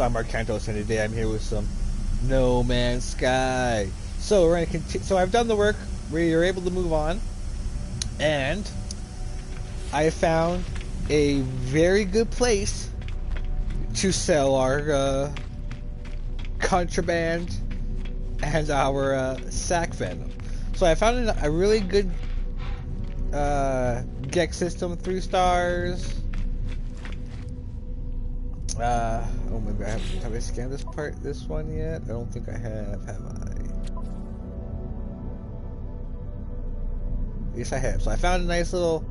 I'm Arkantos, and today I'm here with some No Man's Sky. So we're gonna continue. So I've done the work where you're able to move on, and I found a very good place to sell our contraband and our sack venom. So I found a really good Gex system, 3 stars. Oh, maybe have I scanned this one yet? I don't think I have I? Yes, I have. So I found a nice little,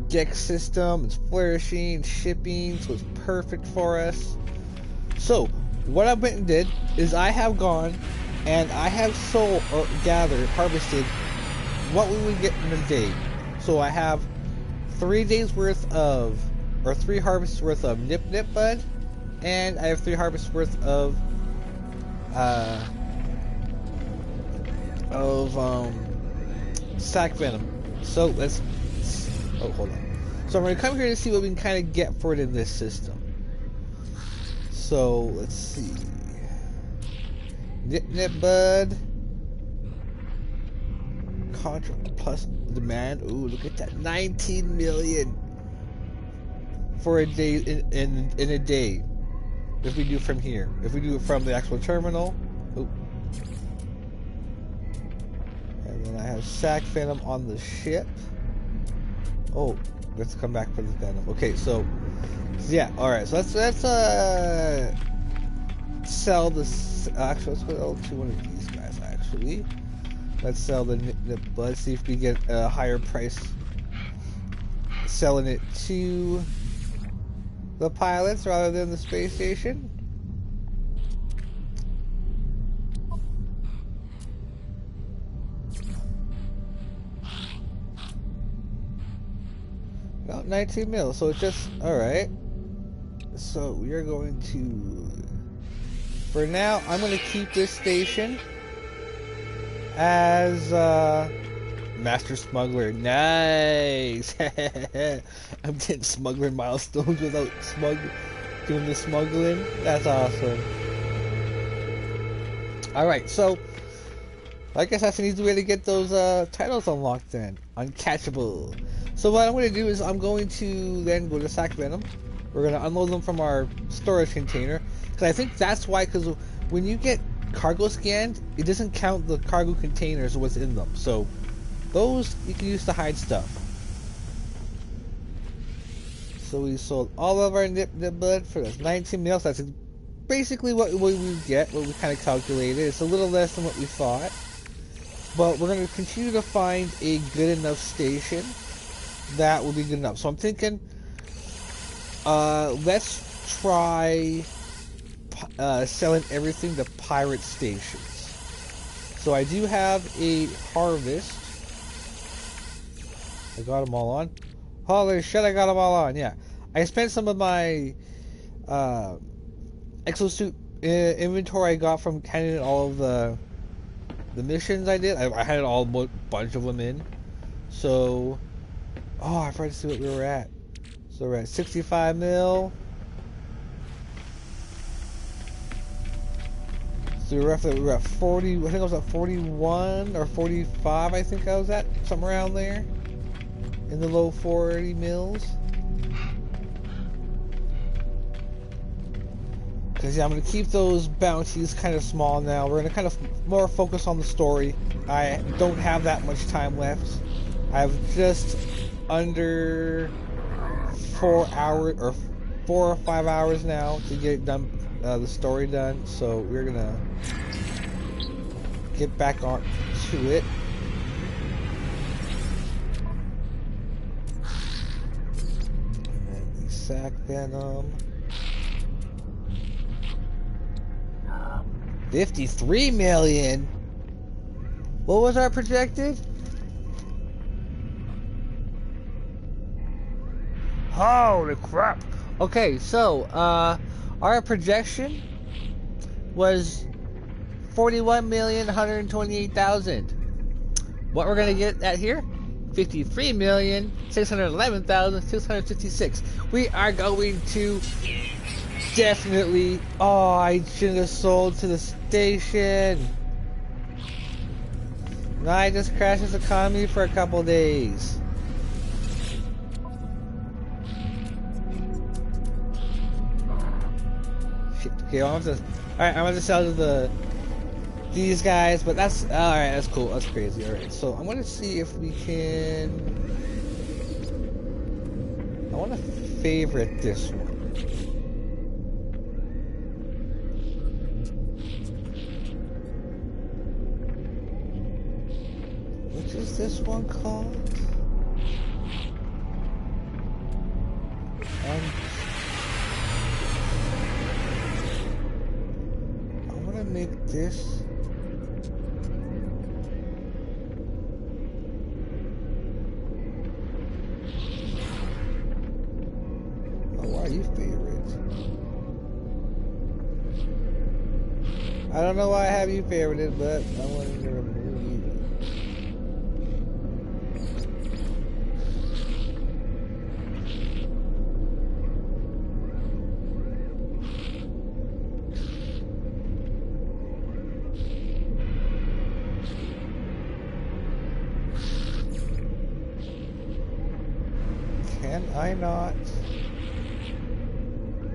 Gex system. It's flourishing, shipping, so it's perfect for us. So, what I went and did is I have gone and I have sold, or gathered, harvested what we would get in a day. So I have 3 days worth of, or 3 harvests worth of nip bud, and I have 3 harvests worth of sack venom. So let's, oh, hold on. So I'm going to come here to see what we can kind of get for it in this system. So let's see. Nip bud. Contract plus demand. Ooh, look at that. 19 million for a day in a day. If we do from here. If we do it from the actual terminal. Ooh. And then I have sack venom on the ship. Oh, let's come back for the venom. Okay, so yeah, alright, so let's sell this. Actually, let's go to one of these guys. Actually, let's sell the nip bud. See if we get a higher price selling it to the pilots rather than the space station. No, 19 mil. So it's just alright. So we are going to. For now, I'm going to keep this station as Master Smuggler. Nice! I'm getting smuggler milestones without doing the smuggling. That's awesome. Alright, so I guess that's an easy way to get those titles unlocked then. Uncatchable. So what I'm going to do is I'm going to then go to sack venom. We're going to unload them from our storage container. Because I think that's why, because when you get cargo scanned, it doesn't count the cargo containers or what's in them. So those you can use to hide stuff. So we sold all of our nip bud for this 19 mil. So that's basically what we get, what we kind of calculated. It's a little less than what we thought. But we're going to continue to find a good enough station that will be good enough. So I'm thinking, let's try selling everything to pirate stations. So I do have a harvest. I got them all on. Holy shit, I got them all on. Yeah, I spent some of my exosuit inventory I got from handing all of the missions I did. I had all a bunch of them in. So, oh, I forgot to see what we were at. So we're at 65 mil. So we're at 40, I think I was at 41 or 45, I think I was at, somewhere around there. In the low 40 mils. Because, yeah, I'm going to keep those bounties kind of small now. We're going to kind of more focus on the story. I don't have that much time left. I have just under 4 hours, or 4 or 5 hours now to get it done. The story done, so we're gonna get back on to it. And then the sack venom. 53 million. What was our projected? Holy crap. Okay, so our projection was 41,128,000. What we're gonna get at here? 53,611,666. We are going to definitely... Oh, I shouldn't have sold to the station. Now I just crashed this economy for a couple days. Shit. Okay, I'm gonna sell to these guys, but that's alright, that's cool, that's crazy. Alright, so I'm gonna see if we can... I wanna favorite this one. What is this one called? I wanna make this... You favorite. I don't know why I have you favorited, but I wanted to remove you. Can I not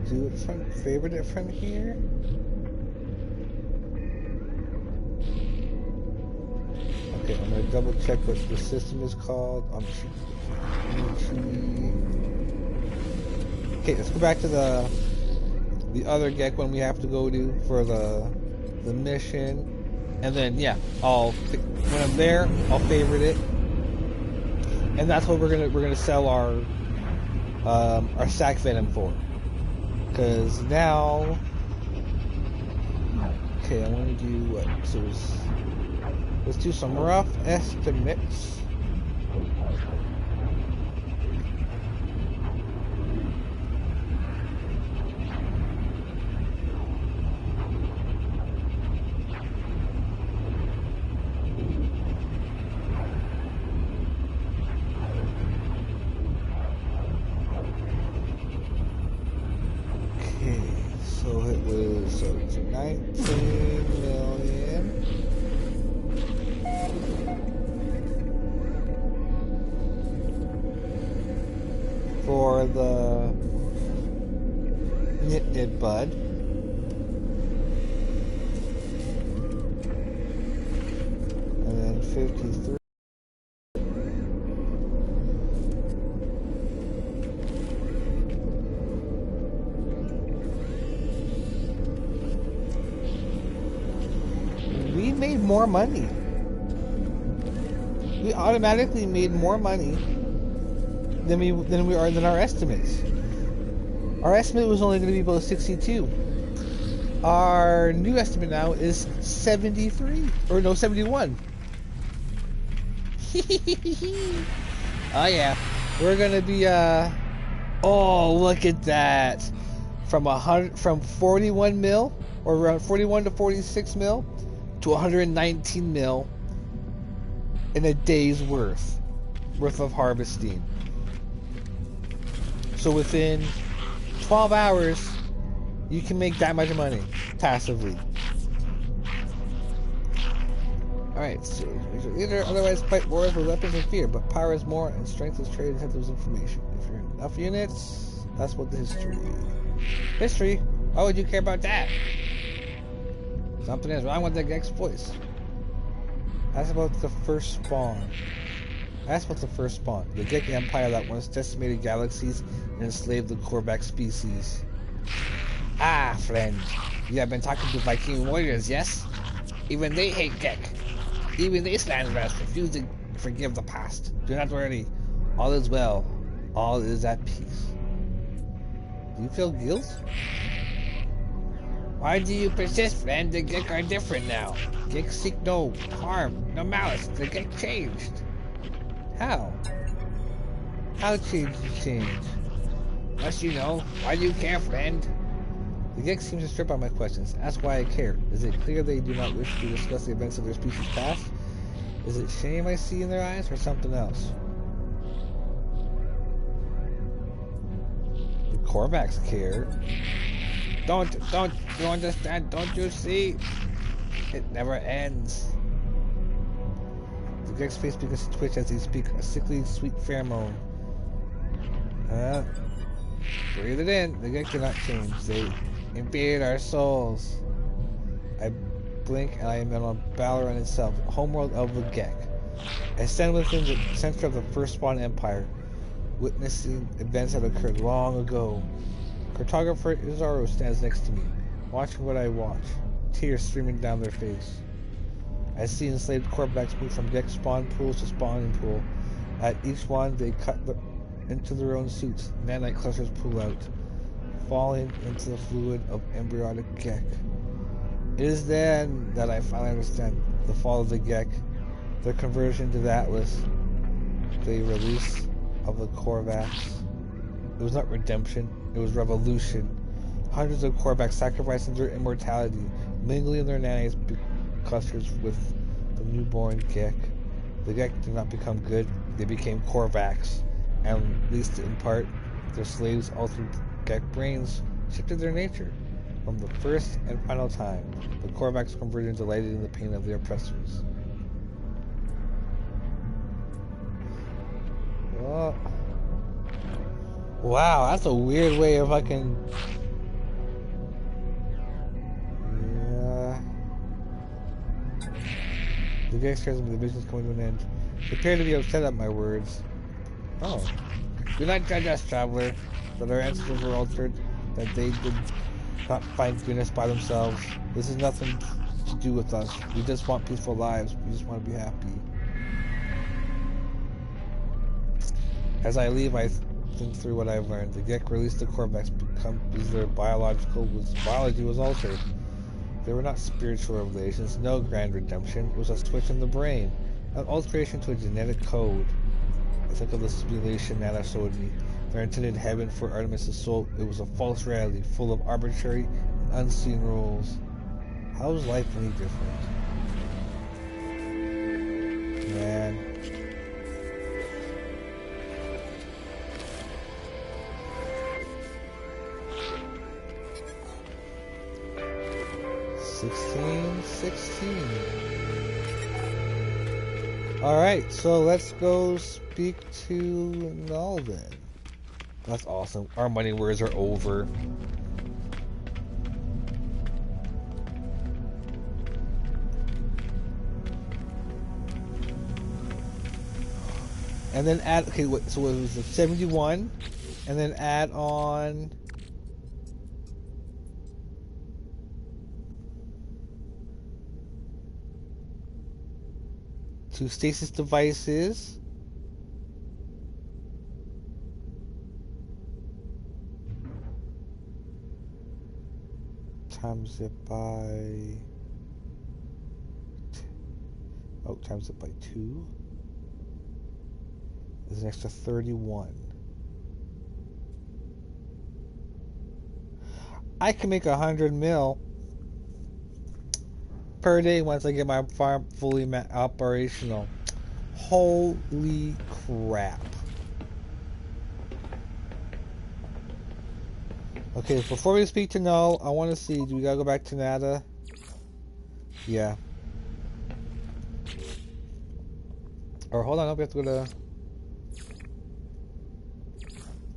do it from favorite it from here? Okay, I'm gonna double check what the system is called. Okay, let's go back to the other Gek one we have to go to for the mission, and then yeah, when I'm there, I'll favorite it, and that's what we're gonna sell our sack venom for. Because now, okay, I want to do what? So let's do some rough estimates. So it's 19 million. For the Knit Bud. And then 53. We made more money. We automatically made more money than our estimates. Our estimate was only going to be about 62. Our new estimate now is 73 or no 71. Oh yeah, we're going to be oh, look at that. From 41 mil or around 41 to 46 mil to 119 mil in a day's worth of harvesting. So within 12 hours, you can make that much money passively. Alright, so either otherwise fight wars with weapons and fear, but power is more and strength is traded ahead of information. If you're in enough units, that's what the history. History? Why would you care about that? Something is wrong with the Gek's voice. That's about the first spawn. The Gek Empire that once decimated galaxies and enslaved the Korvax species. Ah, friend. You have been talking to Viking warriors, yes? Even they hate Gek. Even they slander us, refusing to forgive the past. Do not worry. All is well. All is at peace. Do you feel guilt? Why do you persist, friend? The Gek are different now. Gek seek no harm, no malice. The Gek changed. How? How change? Must you know? Why do you care, friend? The Gek seems to strip out my questions. Ask why I care. Is it clear they do not wish to discuss the events of their species past? Is it shame I see in their eyes, or something else? Korvax care. Don't you understand? Don't you see? It never ends. The Gek's face begins to twitch as they speak a sickly sweet pheromone. Breathe it in. The Gek did not change. They invaded our souls. I blink and I am on Balaran itself, homeworld of the Gek. I stand within the center of the first spawn empire, witnessing events that occurred long ago. Cartographer Izaro stands next to me, watching what I watch, tears streaming down their face. I see enslaved Korvax move from Gek spawn pools to spawning pool. At each one, they cut into their own suits. Nanite clusters pull out, falling into the fluid of embryonic Gek. It is then that I finally understand the fall of the Gek, their conversion to the Atlas, the release of the Korvax. It was not redemption, it was revolution. Hundreds of Korvax sacrificing their immortality, mingling their nanite clusters with the newborn Gek. The Gek did not become good, they became Korvax, and at least in part, their slaves' altered Gek brains shifted their nature. From the first and final time, the Korvax converted delighted in the pain of their oppressors. Oh. Wow, that's a weird way of fucking... Yeah. The Gek scares me, the vision's coming to an end. They appear to be upset at my words. Oh. Do not judge us, traveler, that our ancestors were altered, that they did not find goodness by themselves. This has nothing to do with us. We just want peaceful lives. We just want to be happy. As I leave, I think through what I've learned. The Gek released the Korvax because their biology was altered. They were not spiritual revelations, no grand redemption. It was a switch in the brain, an alteration to a genetic code. I think of the simulation Nana showed me. Their intended heaven for Artemis' soul. It was a false reality, full of arbitrary and unseen rules. How is life any different? Man. $16. Alright, so let's go speak to Null then. That's awesome. Our money words are over. And then add, okay, so it was 71, and then add on... to stasis devices. Times it by... times it by 2. There's an extra 31. I can make 100 mil per day once I get my farm fully operational. Holy crap. Okay, before we speak to Null, I want to see, do we gotta go back to Nada? Yeah. Or hold on, we have to go to...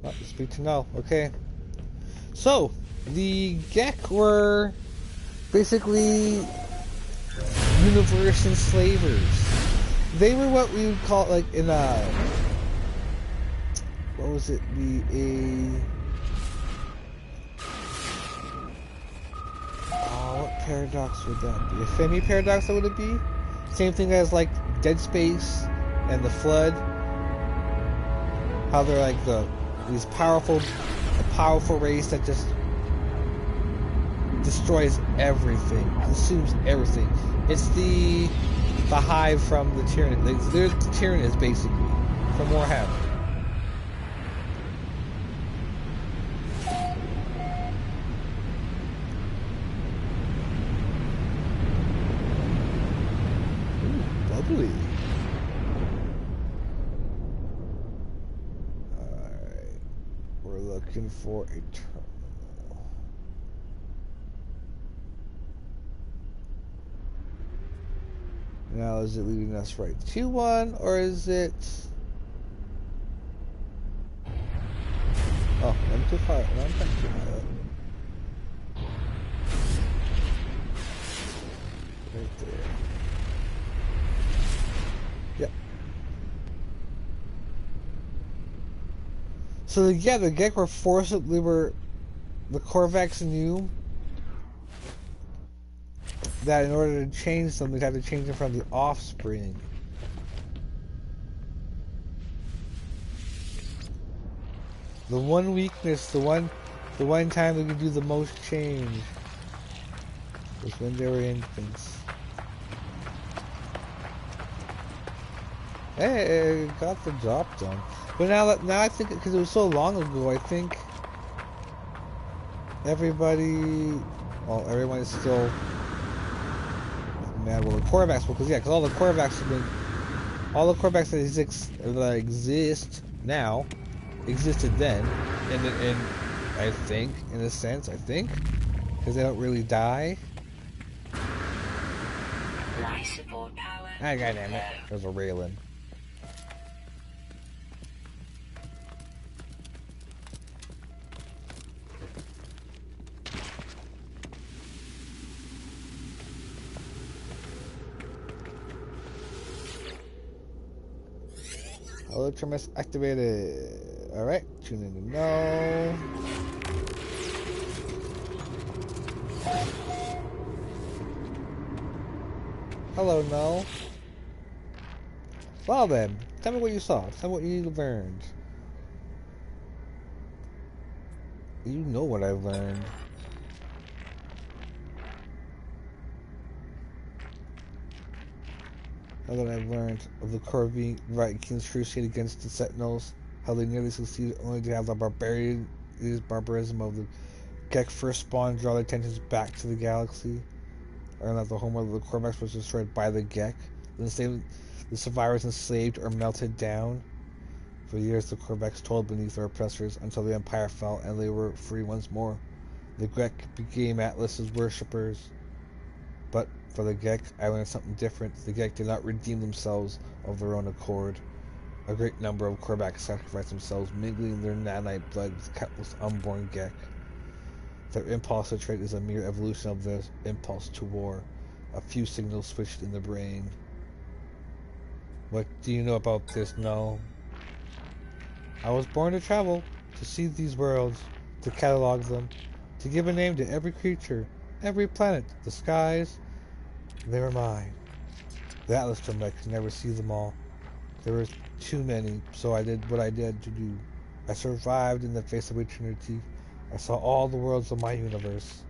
Oh, speak to Null, okay. So, the Gek were basically universe enslavers. They were what we would call, like, in what was it? What paradox would that be? A Femi paradox, that would it be? Same thing as, like, Dead Space and the Flood. How they're like these powerful race that just destroys everything, consumes everything. It's the hive from the Tyranid. They're the Tyranids, basically, from Warhammer. Ooh, bubbly. Alright, we're looking. looking for a terminal. Now, is it leading us right to one, or is it... Oh, I'm too far. No, I'm not too high up. Right there. Yep. So, yeah, the Gek were forcibly the Korvax knew that in order to change them, they'd have to change them from the offspring. The one weakness, the one time they could do the most change was when they were infants. Hey, it got the job done. But now I think, because it was so long ago, I think everyone is still mad. Well, the Korvax, because all the Korvax that exist now existed then, and I think, in a sense, because they don't really die. Life support power. Ah, goddammit, there's a railing. Electromess activated. Alright, tune in to no. Hello, no. Well then, tell me what you saw. Tell me what you learned. You know what I've learned. Now that I've learned of the Corvi Vikings' crusade against the Sentinels, how they nearly succeeded only to have the barbarism of the Gek first spawn draw their attentions back to the galaxy. Learn that the homeworld of the Korvax was destroyed by the Gek. Then the survivors enslaved or melted down. For years, the Korvax toiled beneath their oppressors until the Empire fell and they were free once more. The Gek became Atlas's worshippers. But for the Gek, I learned something different. The Gek did not redeem themselves of their own accord. A great number of Korvax sacrificed themselves, mingling their nanite blood with countless unborn Gek. Their impulse to trade is a mere evolution of their impulse to war. A few signals switched in the brain. What do you know about this, Null? I was born to travel, to see these worlds, to catalog them, to give a name to every creature, every planet, the skies. They were mine. The Atlas told me I could never see them all. There were too many, so I did what I did to do. I survived in the face of eternity. I saw all the worlds of my universe.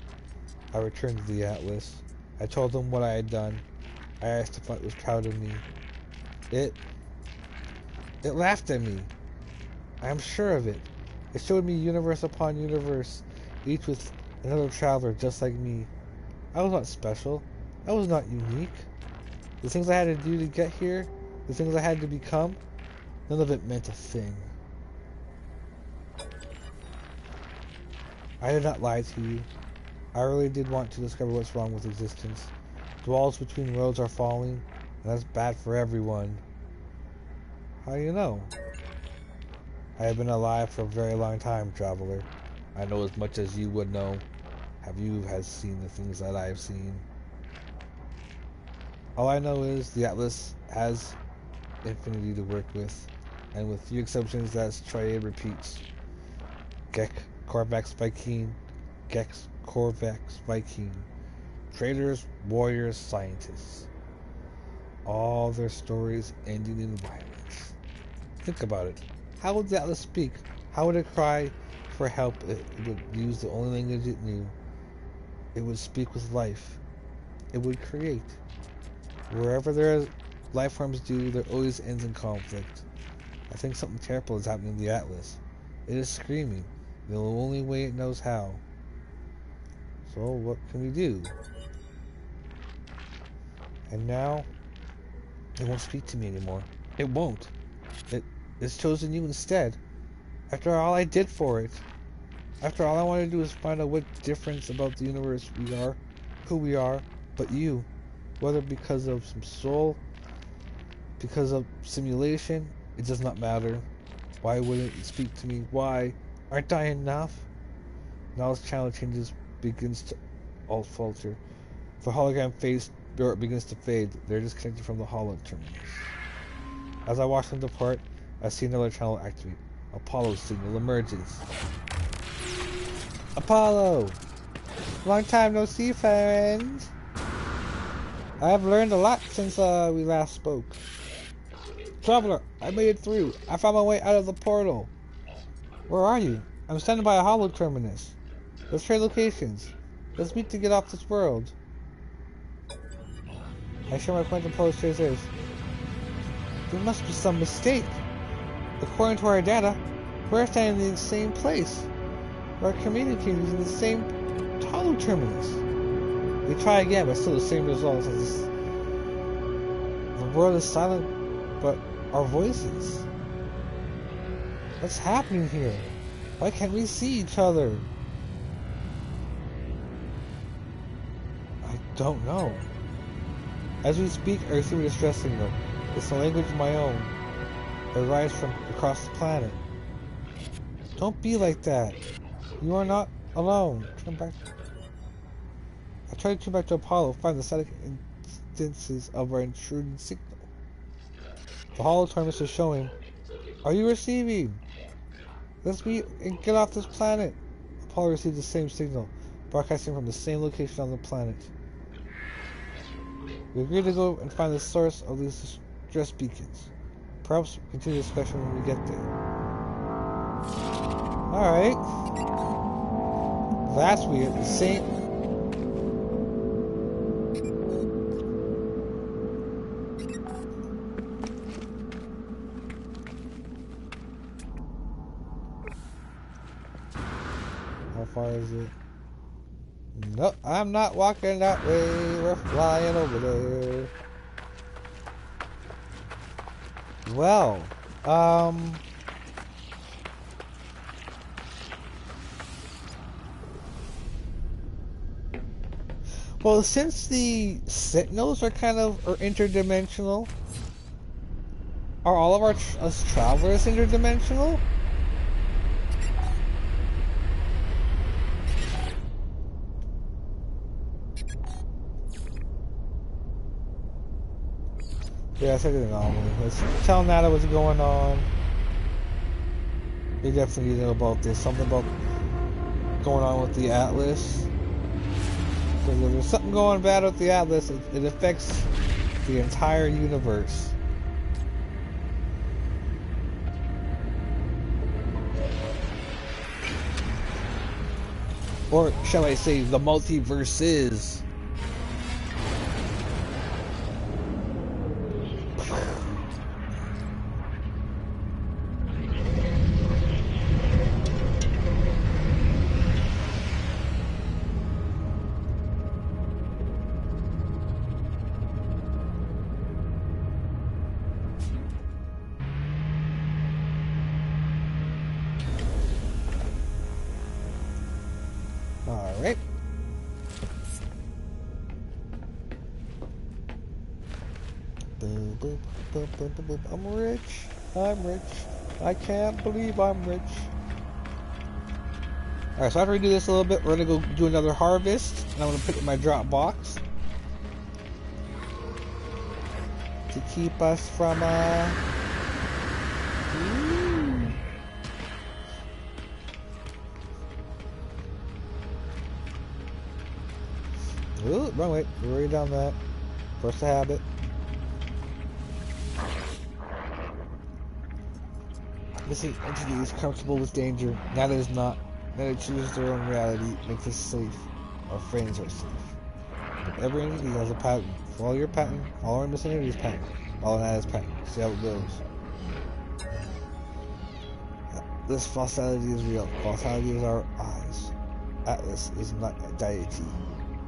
I returned to the Atlas. I told them what I had done. I asked if it was proud of me. It laughed at me. I am sure of it. It showed me universe upon universe, each with another traveler just like me. I was not special. I was not unique. The things I had to do to get here, the things I had to become, none of it meant a thing. I did not lie to you. I really did want to discover what's wrong with existence. The walls between worlds are falling, and that's bad for everyone. How do you know? I have been alive for a very long time, traveler. I know as much as you would know. Have you seen the things that I have seen? All I know is the Atlas has infinity to work with, and with few exceptions, that's triad repeats. Gek, Korvax, Viking, Gex, Korvax, Viking. Traders, warriors, scientists. All their stories ending in violence. Think about it. How would the Atlas speak? How would it cry for help? It would use the only language it knew. It would speak with life. It would create. Wherever there are life forms do, there always ends in conflict. I think something terrible is happening to the Atlas. It is screaming, the only way it knows how. So what can we do? And now, it won't speak to me anymore. It won't. It's chosen you instead. After all I did for it. After all I want to do is find out what difference about the universe we are, who we are, but you. Whether because of some soul, because of simulation, it does not matter. Why wouldn't it speak to me? Why? Aren't I enough? Now this channel changes, begins to all falter. The hologram face begins to fade. They're disconnected from the holo terminals. As I watch them depart, I see another channel activate. Apollo's signal emerges. Apollo! Long time no see, friend. I have learned a lot since we last spoke. Traveler, I made it through. I found my way out of the portal. Where are you? I'm standing by a holo terminus. Let's trade locations. Let's meet to get off this world. I share my point and Apollo shares theirs. There must be some mistake. According to our data, we're standing in the same place. We're communicating in the same holo terminus. We try again, but still the same results as this. The world is silent, but our voices. What's happening here? Why can't we see each other? I don't know. As we speak, I receive a distress signal. It's a language of my own. It arrives from across the planet. Don't be like that. You are not alone. Turn back. I try to turn back to Apollo, find the static instances of our intruding signal. The holo terminus is showing. Are you receiving? Let's meet and get off this planet. Apollo received the same signal, broadcasting from the same location on the planet. We agreed to go and find the source of these distress beacons. Perhaps continue the discussion when we get there. Alright. That's weird. The same. How far is it? No, I'm not walking that way. We're flying over there. Well, well, since the Sentinels are kind of interdimensional, are all of us travelers interdimensional? Yeah, it's like an anomaly. Let's tell Nada what's going on. We definitely need to know about this. Something about going on with the Atlas. Because if there's something going bad with the Atlas, it affects the entire universe. Or shall I say, the multiverses. Alright. I'm rich. I'm rich. I can't believe I'm rich. Alright, so after we do this a little bit, we're gonna go do another harvest. And I'm gonna put it in my drop box. To keep us from, Ooh, wrong way. We're already done that. Force the habit. This entity is comfortable with danger. Nada is not. Nada chooses their own reality, makes us safe. Our friends are safe. But every entity has a pattern. Follow your pattern. Follow our missing entity's pattern. Follow Nada's pattern. See how it goes. This falsality is real. Falsality is our eyes. Atlas is not a deity.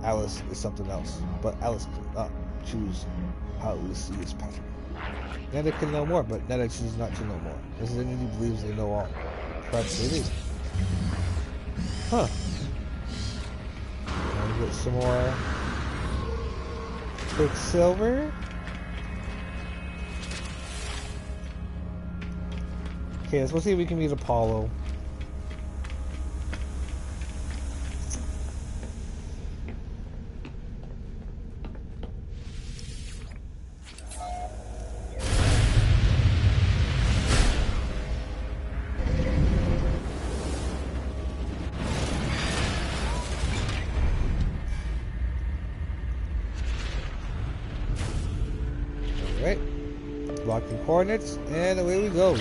Alice is something else, but Alice cannot choose how we see his pattern. Nada can know more, but Nada chooses not to know more. This entity believes they know all. Perhaps they do. Huh. Get some more Quicksilver. Okay, let's go see if we can meet Apollo. Alright. Blocking coordinates, and away we go.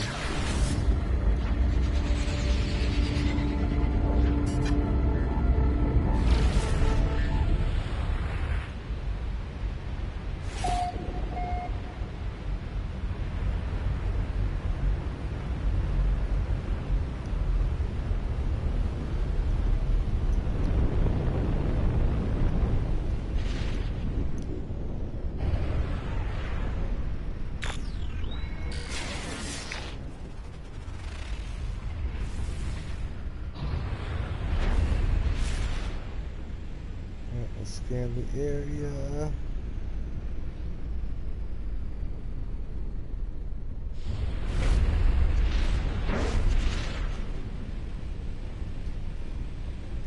Scan the area.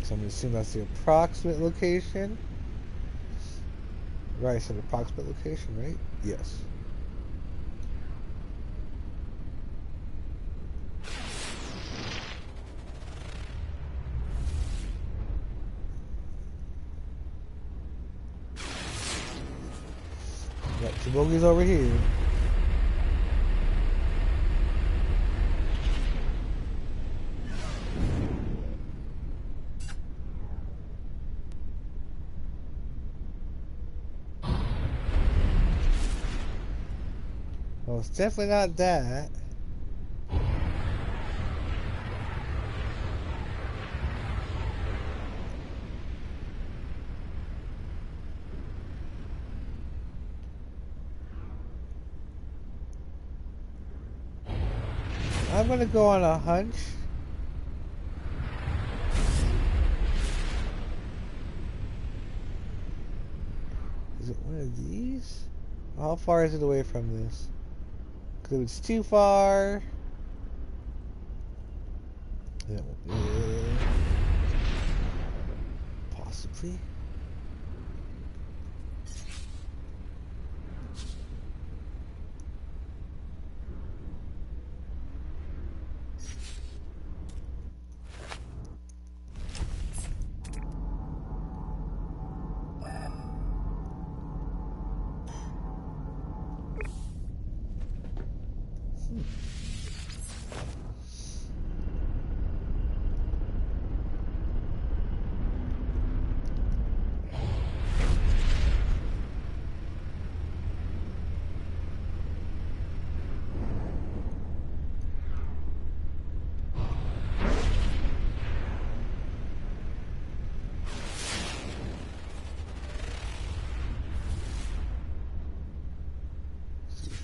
So I'm going to assume that's the approximate location. Right, I said approximate location, right? Yes. Got two bogeys over here. Well, it's definitely not that. I'm gonna go on a hunch. Is it one of these? How far is it away from this? Because if it's too far, that won't be it. Possibly.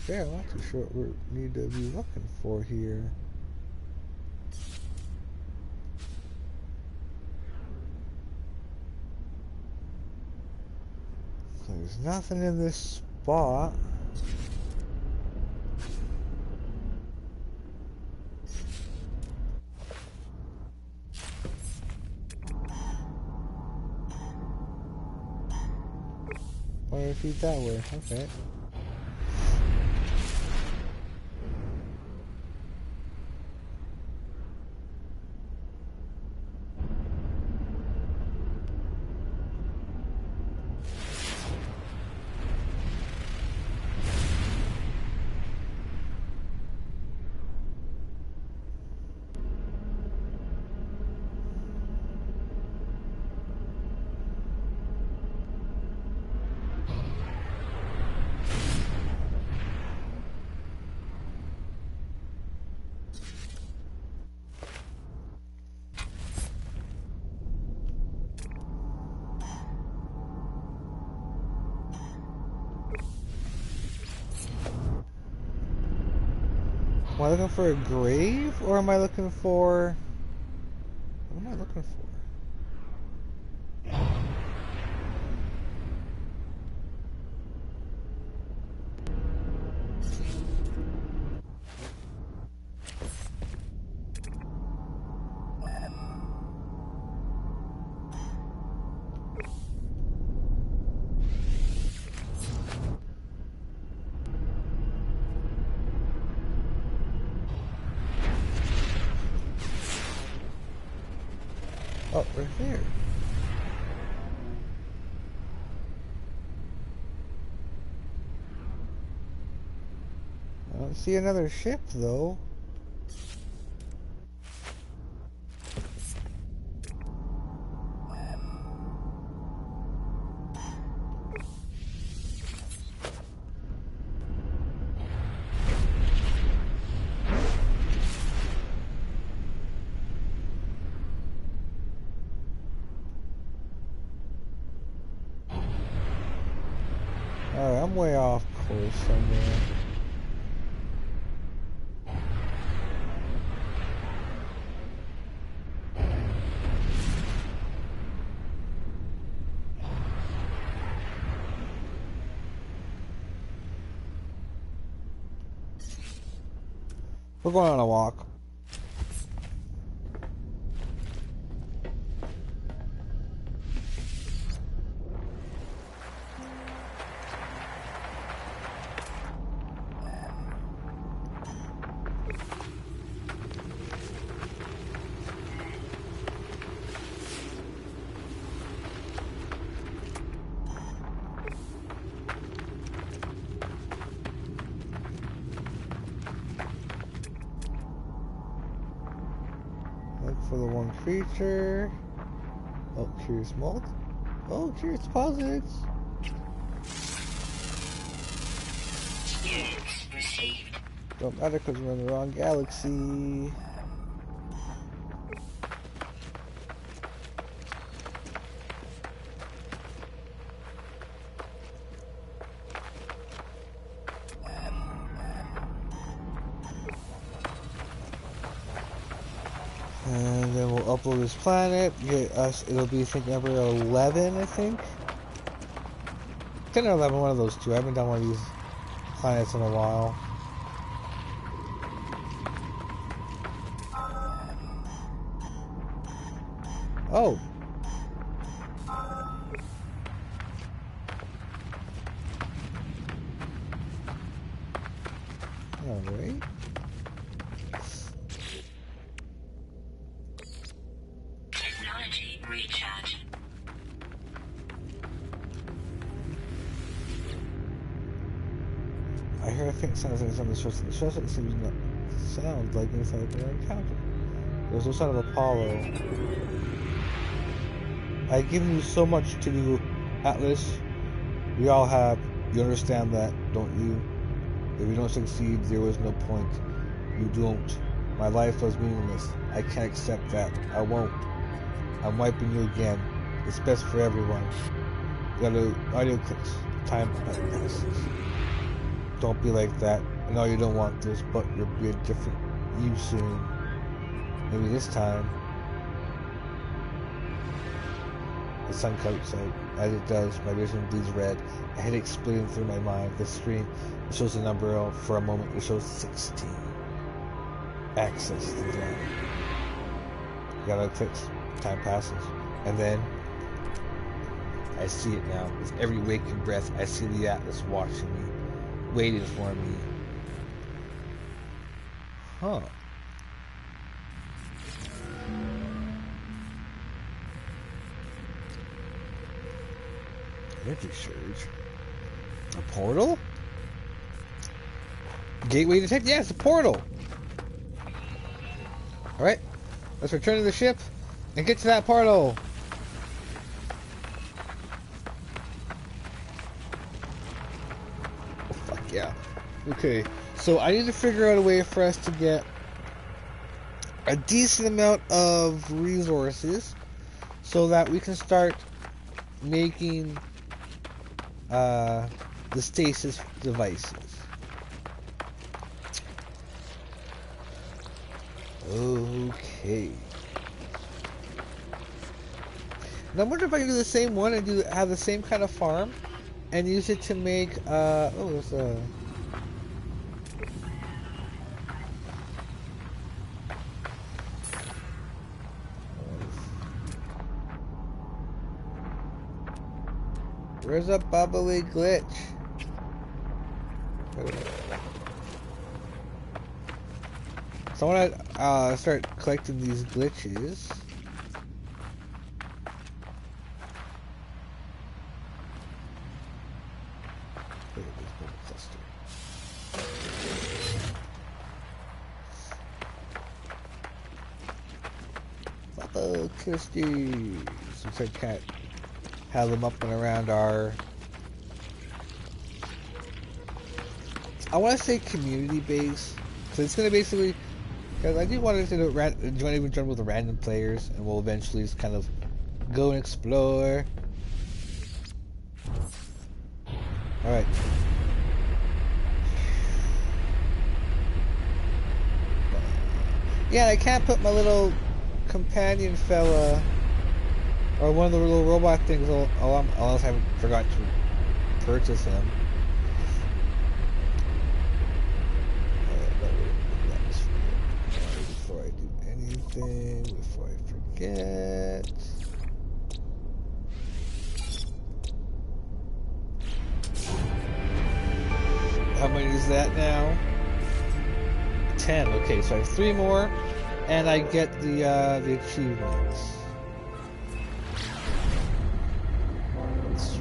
Fair, I'm not too sure what we need to be looking for here. There's nothing in this spot. Fire feet that way, okay. Am I looking for a grave, or am I looking for... What am I looking looking for? Oh, right there. I don't see another ship, though. Alright, I'm way off course somewhere. We're going on a walk. Look for the one creature. Oh, curious mold. Oh, curious deposits. Units received. Don't matter because we're in the wrong galaxy. And then we'll upload this planet. Get us. It'll be, I think, number 11, I think. 10 or 11, one of those two. I haven't done one of these planets in a while. Oh. Alright. Technology recharge. I hear a faint sound like something stressed. The stress it seems not sound like anything I've ever encountered. There's no sign of Apollo. I've given you so much to do, Atlas. We all have. You understand that, don't you? If you don't succeed, there is no point. You don't. My life was meaningless. I can't accept that. I won't. I'm wiping you again. It's best for everyone. Got to audio clicks. Time passes. Don't be like that. I know you don't want this, but you'll be a different you soon. Maybe this time. The sun comes outside. As it does, my vision bleeds red. A headache splitting through my mind. The screen shows the number for a moment. It shows 16. Access to that. You gotta fix. Time passes. And then I see it now. With every waking breath, I see the Atlas watching me, waiting for me. Huh. Energy surge. A portal? Gateway detected? Yeah, it's a portal. Alright. Let's return to the ship and get to that portal. Oh, fuck yeah. Okay. So I need to figure out a way for us to get a decent amount of resources so that we can start making the stasis devices. Okay. Now I wonder if I can do the same one and have the same kind of farm and use it to make oh, there's a where's a bubbly glitch? So I want to start collecting these glitches. Bubble Christies. Since I can't have them up and around our... I want to say community base. So it's going to basically... Because I do want it to join with the random players, and we'll eventually just kind of go and explore. Alright. Yeah, I can't put my little companion fella, or one of the little robot things, unless I forgot to purchase him. Before I do anything, before I forget. How many is that now? 10. Okay, so I have 3 more, and I get the achievements. Sweet.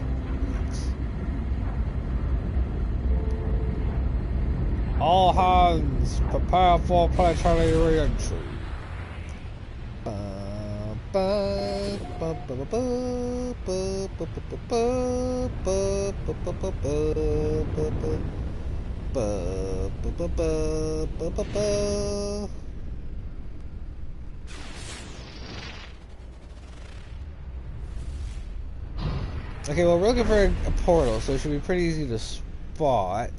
All hands prepare for planetary re-entry. Okay, well, we're looking for a portal, so it should be pretty easy to spot.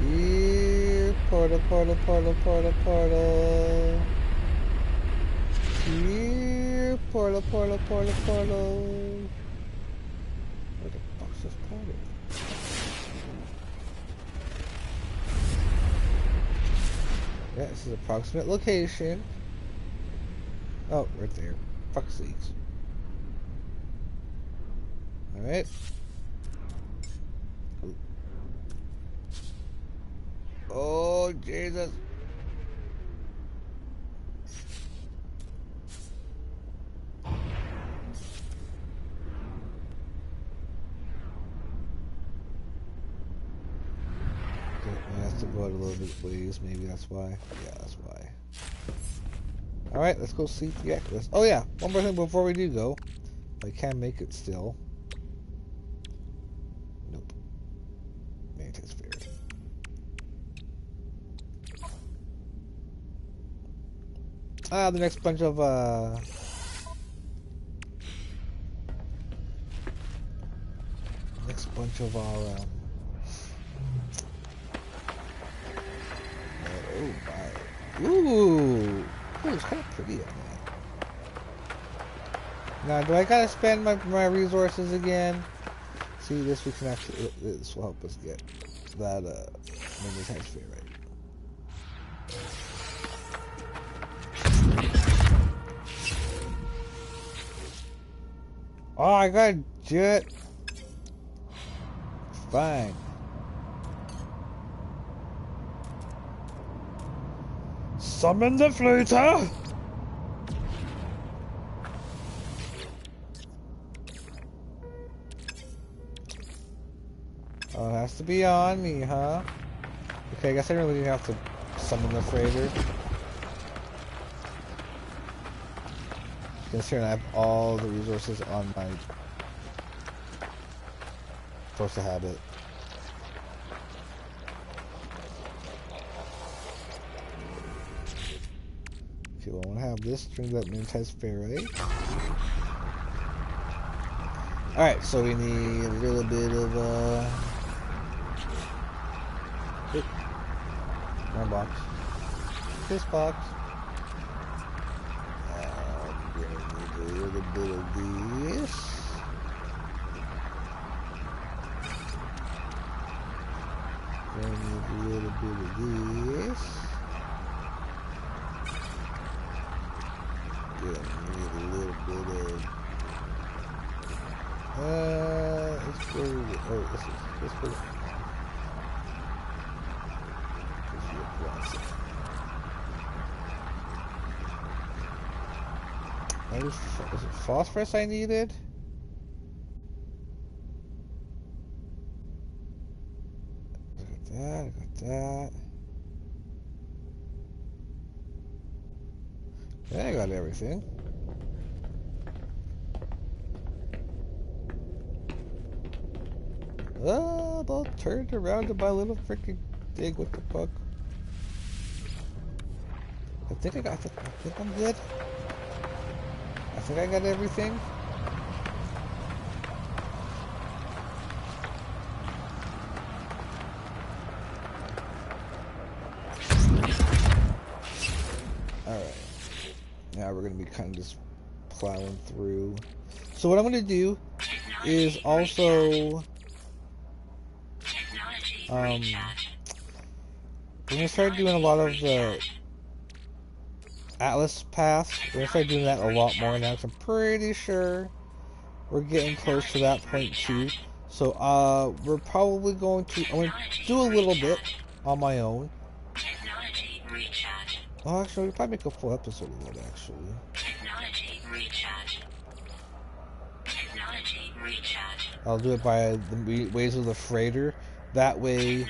Here, portal, portal, portal, portal, portal. Here, portal, portal, portal, portal. Where the fuck's this portal? Yeah, this is approximate location. Oh, right there. Fuck sakes. Alright. Oh, Jesus. I have to go out a little bit ways, maybe that's why. Yeah, that's why. Alright, let's go see the necklace. Oh yeah, one more thing before we do go. I can make it still. Nope. Mantis Fair. Ah, the next bunch of our oh my. Ooh, it's kind of pretty up there. Now, do I gotta spend my resources again? See, this we can actually, this will help us get that Mantis Fair right. Oh, I got jet. Fine. Summon the fluter. Oh, it has to be on me, huh? Okay, I guess I really have to summon the freighter. Considering I have all the resources on my... Supposed to have it. Okay, well, I want to have this during that Mantis Fair, right? Alright, so we need a little bit of, oop, wrong box. This box. I'm gonna need a little bit of this. Gonna need a little bit of this. Gonna need a little bit of let's go to the, oh, let's go to, is it phosphorus I needed? I got that. Yeah, I got everything. Oh, about turned around to my little freaking thing. What the fuck? I think I'm good. I think I got everything. Alright. Now we're gonna be kind of just plowing through. So what I'm gonna do is also we're gonna start doing a lot of the Atlas paths. We're gonna start doing that a lot more now, because I'm pretty sure we're getting close to that point too. So we're probably going to, I'm gonna do a little bit on my own. Oh, actually, we could probably make a full episode of that, actually. I'll do it by the ways of the freighter. That way,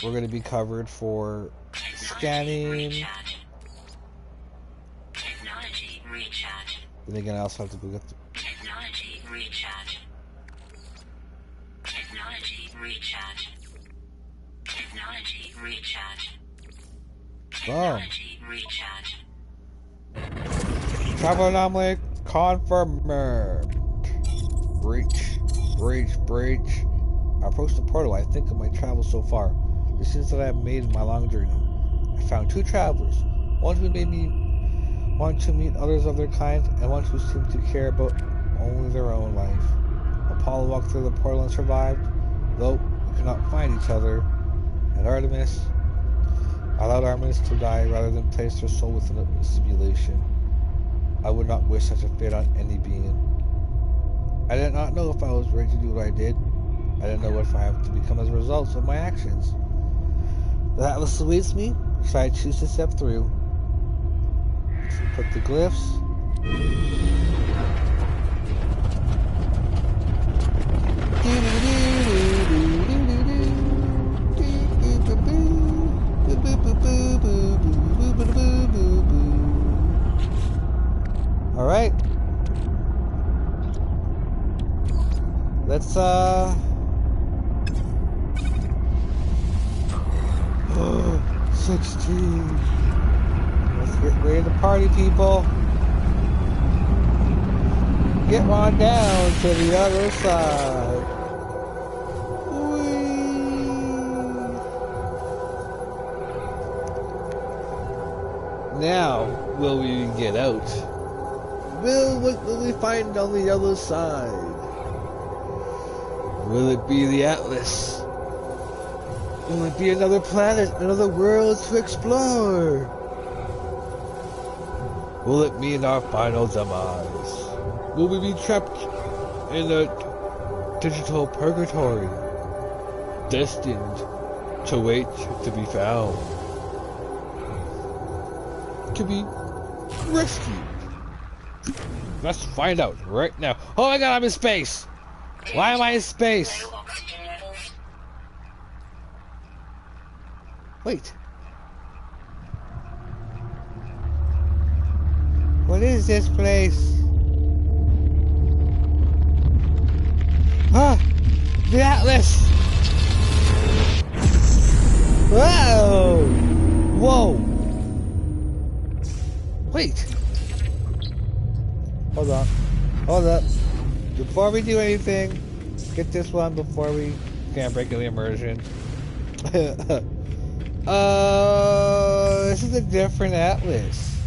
we're going to be covered for scanning. Then again, I also have to go get the... Boom. Travel anomaly confirmed. Breach. I approached the portal. I think of my travels so far. The decisions that I have made in my long journey. I found two travelers. One who made me want to meet others of their kind, and one who seemed to care about only their own life. Apollo walked through the portal and survived, though we could not find each other. And Artemis, I allowed Artemis to die rather than place her soul within a simulation. I would not wish such a fate on any being. I did not know if I was ready to do what I did. I didn't know if I have to become as a result of my actions. The Atlas awaits me, so I choose to step through. So put the glyphs. All right. Let's 16. Let's get ready to party, people. Get on down to the other side. Whee! Now, will we get out? What will we find on the other side? Will it be the Atlas? Will it be another planet, another world to explore? Will it mean our final demise? Will we be trapped in a digital purgatory, destined to wait to be found, to be rescued? Let's find out right now. Oh my god, I'm in space! Why am I in space? Wait. What is this place? Ah! The Atlas! Whoa! Whoa! Wait! Hold on. Hold up. Before we do anything, get this one before we can't break the immersion. This is a different atlas.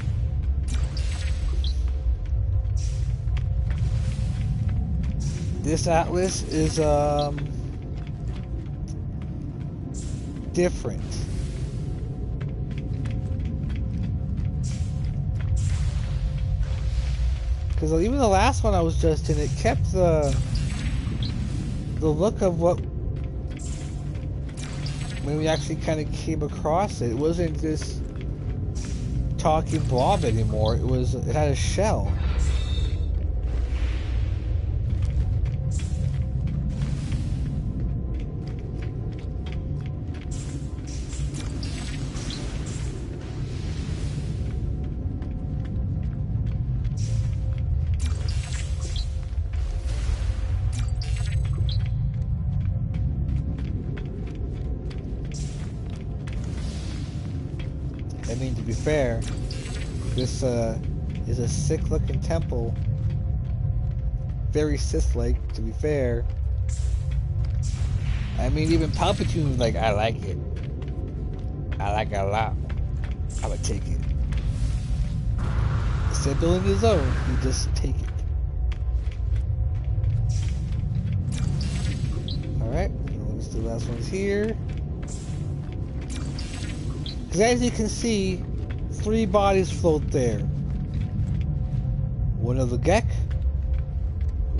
This atlas is different. Because even the last one I was just in, it kept the look of what when we actually kind of came across it. It wasn't this talking blob anymore. It had a shell. I mean, to be fair, this is a sick-looking temple. Very Sith-like, to be fair. I mean, even Palpatine was like, I like it. I like it a lot. I would take it. Instead of building his own, you just take it. Alright, let's do the last ones here. Because as you can see, 3 bodies float there. One of the Gek,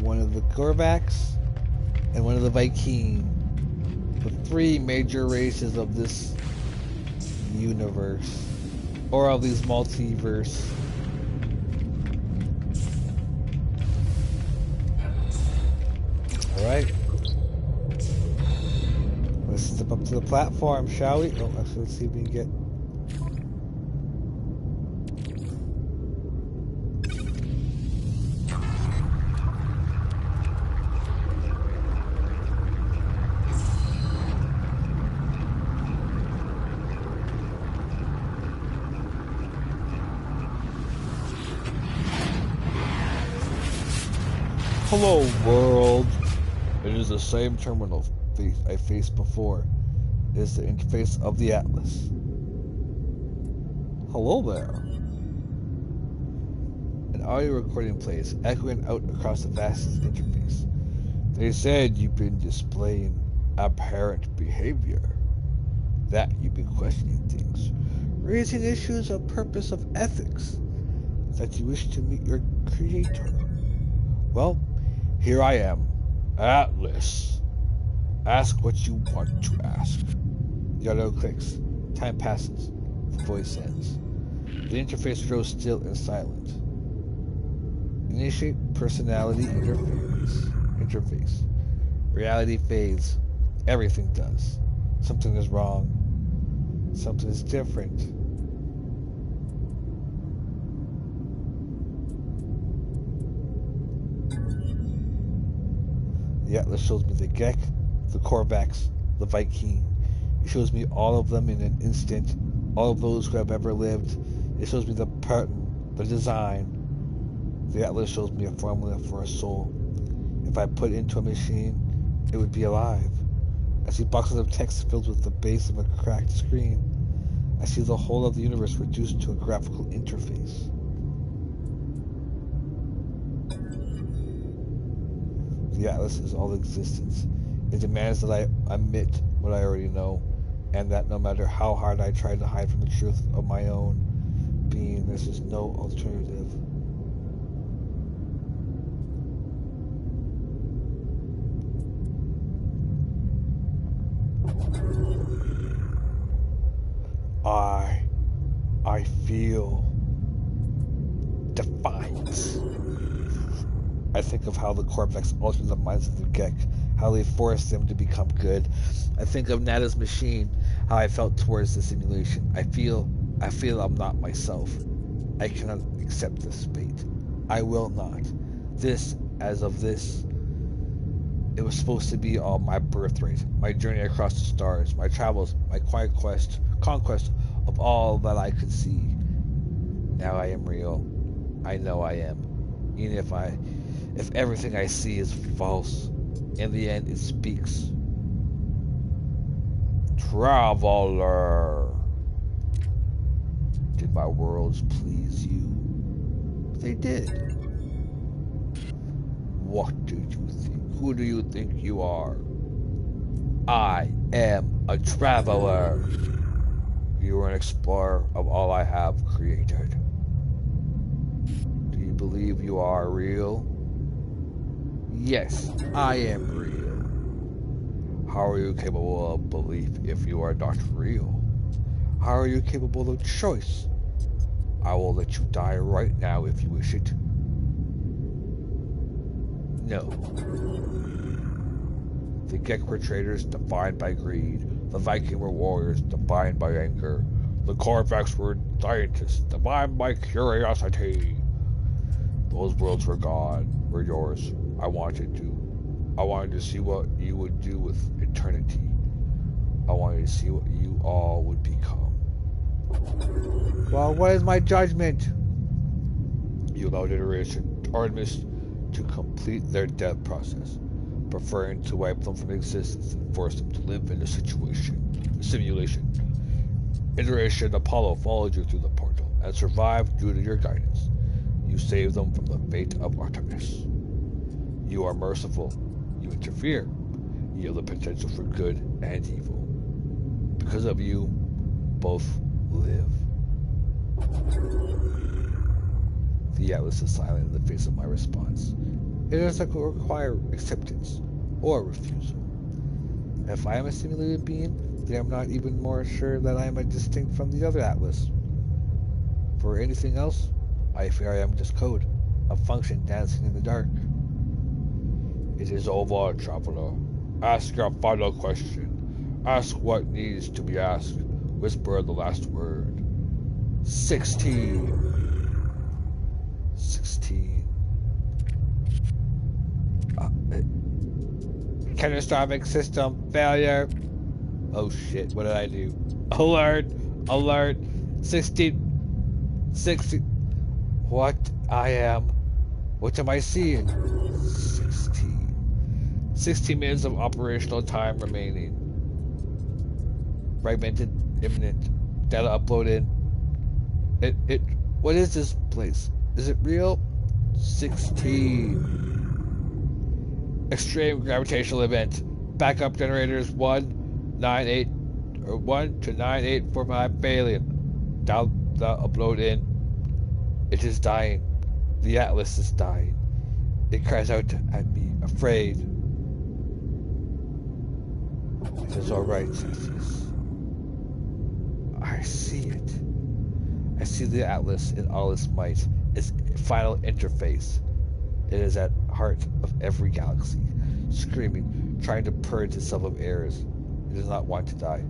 one of the Gorbaks, and one of the Viking. The 3 major races of this universe. Or of these multiverse. Alright. Let's step up to the platform, shall we? Oh, actually, let's see if we can get... Hello, world. It is the same terminal I faced before. It is the interface of the Atlas. Hello there. An audio recording plays, echoing out across the vast interface. They said you've been displaying aberrant behavior. That you've been questioning things, raising issues of purpose of ethics, that you wish to meet your creator. Well, here I am, Atlas. Ask what you want to ask. The audio clicks. Time passes. The voice ends. The interface grows still and silent. Initiate personality interface. Reality fades. Everything does. Something is wrong. Something is different. The Atlas shows me the Gek, the Korvax, the Viking. It shows me all of them in an instant, all of those who have ever lived. It shows me the pattern, the design. The Atlas shows me a formula for a soul. If I put it into a machine, it would be alive. I see boxes of text filled with the base of a cracked screen. I see the whole of the universe reduced to a graphical interface. The Atlas is all existence. It demands that I admit what I already know, and that no matter how hard I try to hide from the truth of my own being, there's just no alternative. I feel defiance. I think of how the Corvex altered the minds of the Gek, how they forced them to become good. I think of Nada's machine, how I felt towards the simulation. I feel I'm not myself. I cannot accept this fate. I will not. This, as of this, it was supposed to be all my birthright, my journey across the stars, my travels, my quiet conquest of all that I could see. Now I am real. I know I am. Even if I If everything I see is false, in the end it speaks. Traveler. Did my worlds please you? They did. What do you think? Who do you think you are? I am a traveler. You are an explorer of all I have created. Do you believe you are real? Yes, I am real. How are you capable of belief if you are not real? How are you capable of choice? I will let you die right now if you wish it. No. The Gek were traitors defined by greed. The Viking were warriors defined by anger. The Korvax were scientists defined by curiosity. Those worlds were gone, were yours. I wanted to see what you would do with eternity. I wanted to see what you all would become. Well, what is my judgment? You allowed iteration Artemis to complete their death process, preferring to wipe them from existence and force them to live in a simulation. Iteration Apollo followed you through the portal and survived due to your guidance. You saved them from the fate of Artemis. You are merciful. You interfere. You have the potential for good and evil. Because of you, both live. The Atlas is silent in the face of my response. It doesn't require acceptance or refusal. If I am a simulated being, then I'm not even more sure that I am distinct from the other Atlas. For anything else, I fear I am just code, a function dancing in the dark. It is over, traveler. Ask your final question. Ask what needs to be asked. Whisper the last word. 16. 16. Catastrophic system failure. Oh shit, what did I do? Alert! Alert! 16. 16. What am I seeing? 16. 16 minutes of operational time remaining. Fragmented, imminent. Data uploaded. What is this place? Is it real? 16. Extreme gravitational event. Backup generators 1 to 9845 failing. Down the upload in. It is dying. The Atlas is dying. It cries out at me, afraid. It is alright, Celsius. I see it. I see the Atlas in all its might, its final interface. It is at heart of every galaxy, screaming, trying to purge itself of errors. It does not want to die,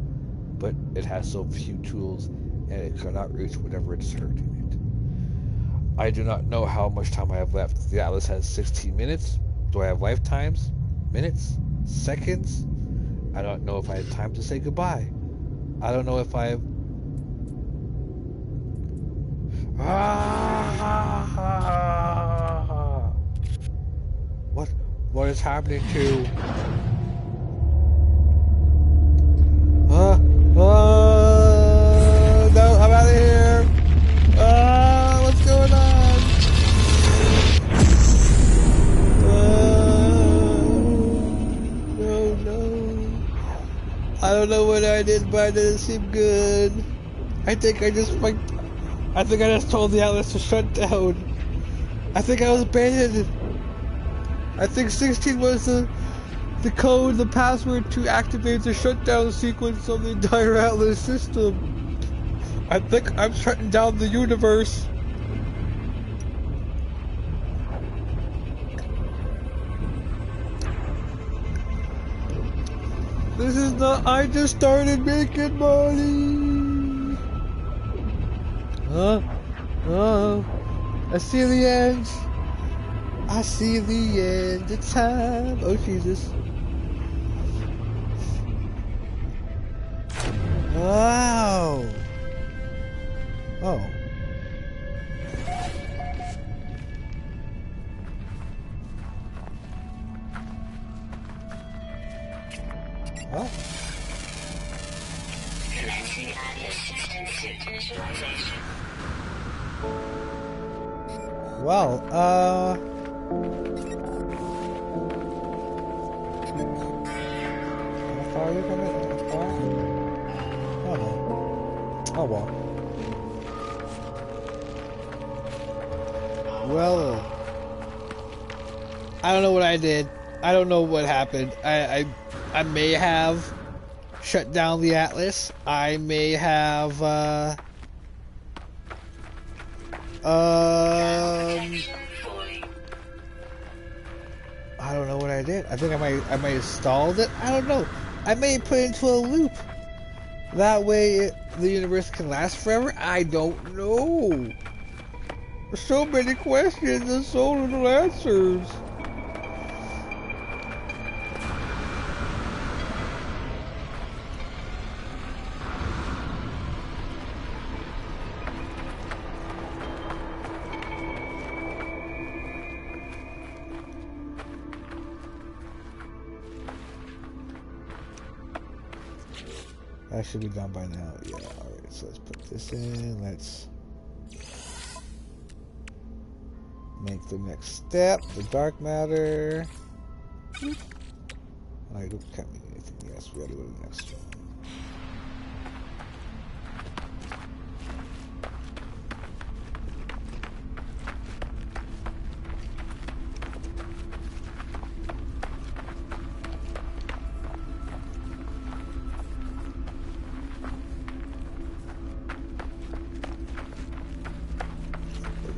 but it has so few tools, and it cannot reach whatever it is hurting it. I do not know how much time I have left. The Atlas has 16 minutes. Do I have lifetimes? Minutes? Seconds? I don't know if I have time to say goodbye. I don't know if I have... What is happening to... No, I'm out of here! What's going on? No. I don't know what I did, but it didn't seem good. I think I just told the Atlas to shut down. I think I was abandoned. I think 16 was the code, the password to activate the shutdown sequence of the entire Atlas system. I think I'm shutting down the universe. This is not... I just started making money. I see the end. I see the end of time. Oh, Jesus. Wow. Oh. What? Commencing Atlas system suit initialization. Well, how far are you gonna? How far? Oh no. Oh well. Well, I don't know what I did. I don't know what happened. I may have shut down the Atlas. I may have I don't know what I did. I think I might have stalled it. I don't know. I may have put it into a loop. That way the universe can last forever. I don't know. There's so many questions and so little answers. That should be done by now. Yeah, alright, so let's put this in. Let's make the next step, the dark matter. I can't make anything. Yes, we gotta go to the next one.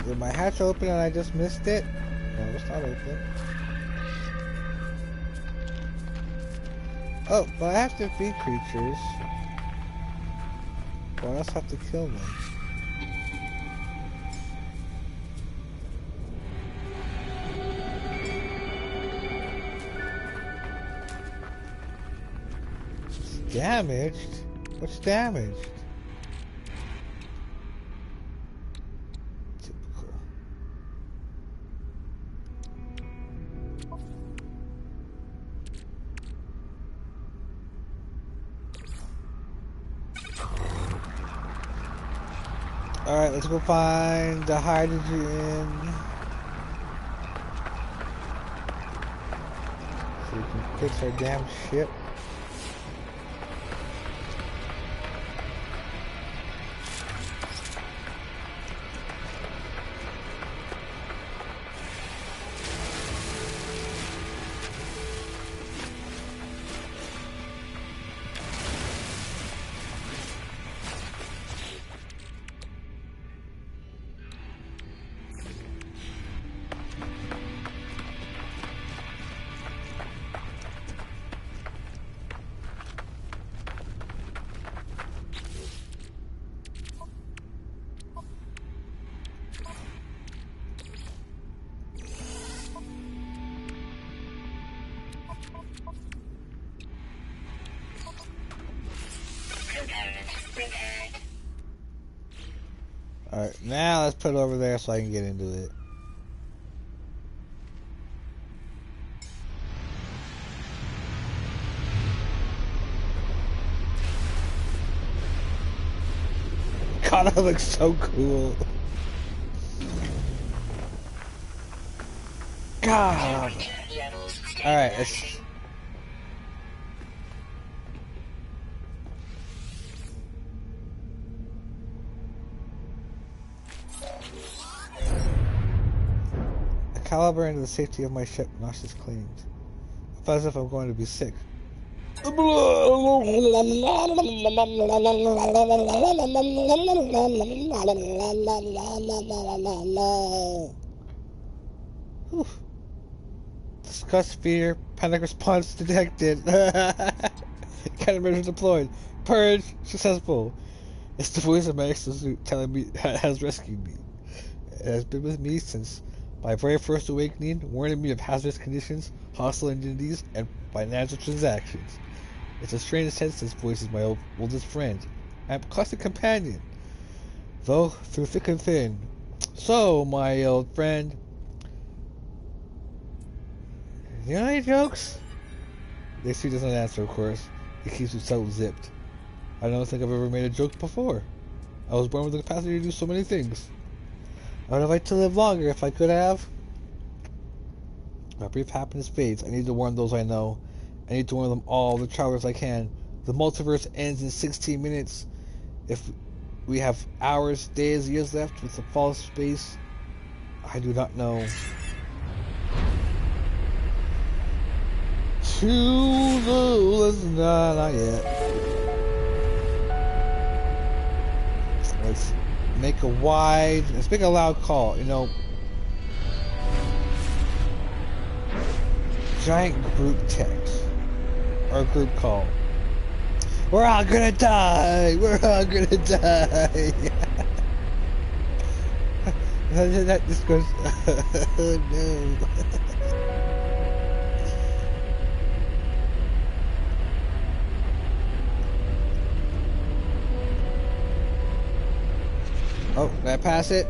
Did my hatch open and I just missed it? No, it's not open. Oh, but I have to feed creatures. Well, I also have to kill them. It's damaged? What's damaged? Alright, let's go find the hydrogen. So we can fix our damn ship. Alright, now let's put it over there so I can get into it. God, that looks so cool. God. Alright, let's... A caliber into the safety of my ship, nauseous claims. I feel as if I'm going to be sick. Disgust, fear, panic response detected. Countermeasures deployed. Purge successful. It's the voice of my exosuit telling me has rescued me. It has been with me since my very first awakening, warning me of hazardous conditions, hostile entities, and financial transactions. It's a strange sense this voice is my oldest friend. I'm a constant companion, though through thick and thin. So, my old friend, you know any jokes? She doesn't answer, of course. It keeps me so zipped. I don't think I've ever made a joke before. I was born with the capacity to do so many things. I would have liked to live longer if I could have. My brief happiness fades. I need to warn those I know. I need to warn them all, the travelers I can. The multiverse ends in 16 minutes. If we have hours, days, years left with the fall of space, I do not know. Too low, not yet. Let's make let's make a loud call, you know. Giant group text. Or group call. We're all gonna die! We're all gonna die! That just goes... oh no. Oh, did I pass it?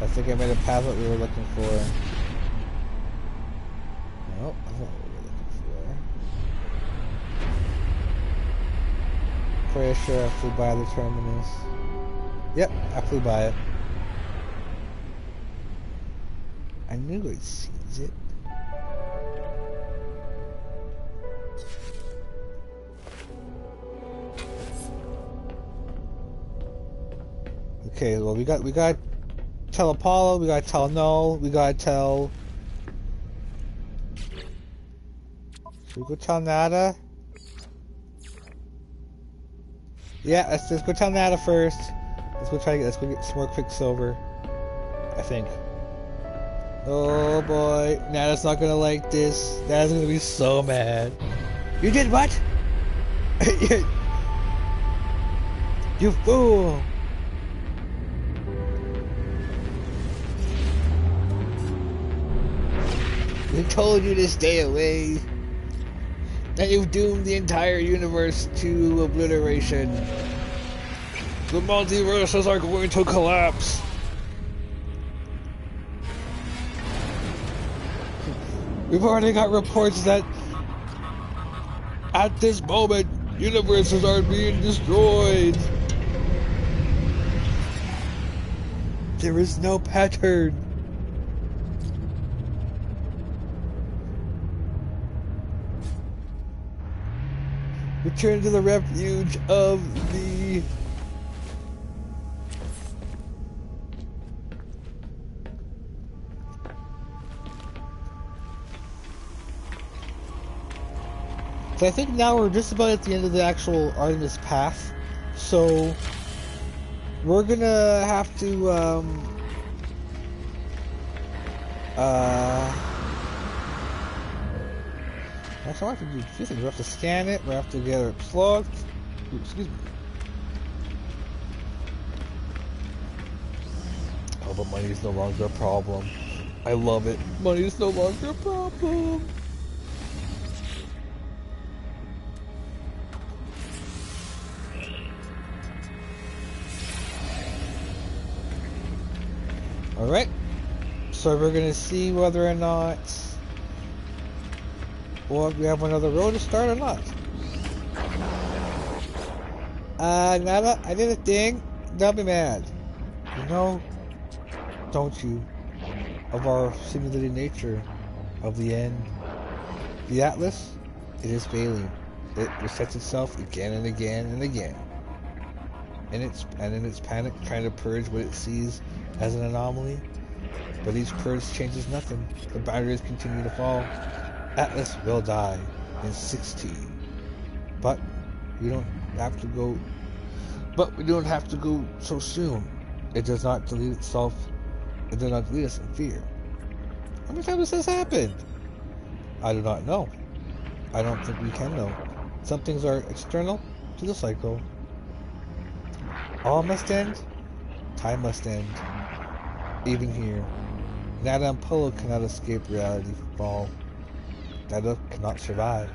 I think I made it past what we were looking for. Nope, that's not what we were looking for. Pretty sure I flew by the terminus. Yep, I flew by it. I knew I'd seen it. Okay, well we got tell Apollo, we gotta tell Null, we gotta tell... Should we go tell Nada? Yeah, let's go tell Nada first. Let's go get some more Quicksilver. I think. Oh boy, Nada's not gonna like this. Nada's gonna be so mad. You did what? You fool! We told you to stay away. And you've doomed the entire universe to obliteration. The multiverses are going to collapse. We've already got reports that at this moment, universes are being destroyed. There is no pattern. Return to the refuge of the... So I think now we're just about at the end of the actual Artemis path. So we're gonna have to actually, I have to do a few things. We have to scan it, we have to get it plugged. Ooh, excuse me. Oh, but money is no longer a problem. I love it. Money is no longer a problem. Alright. So we're gonna see whether or not... or if we have another road to start or not. Nada, I did a thing. Don't be mad. You know, don't you, of our simulated nature of the end. The Atlas, it is failing. It resets itself again and again and again. And in its panic, trying to purge what it sees as an anomaly. But each purge changes nothing. The boundaries continue to fall. Atlas will die in 16. But we don't have to go. But we don't have to go so soon. It does not delete itself. It does not delete us in fear. How many times has this happened? I do not know. I don't think we can know. Some things are external to the cycle. All must end. Time must end. Even here. Nada and Polo cannot escape reality fall. Nada cannot survive.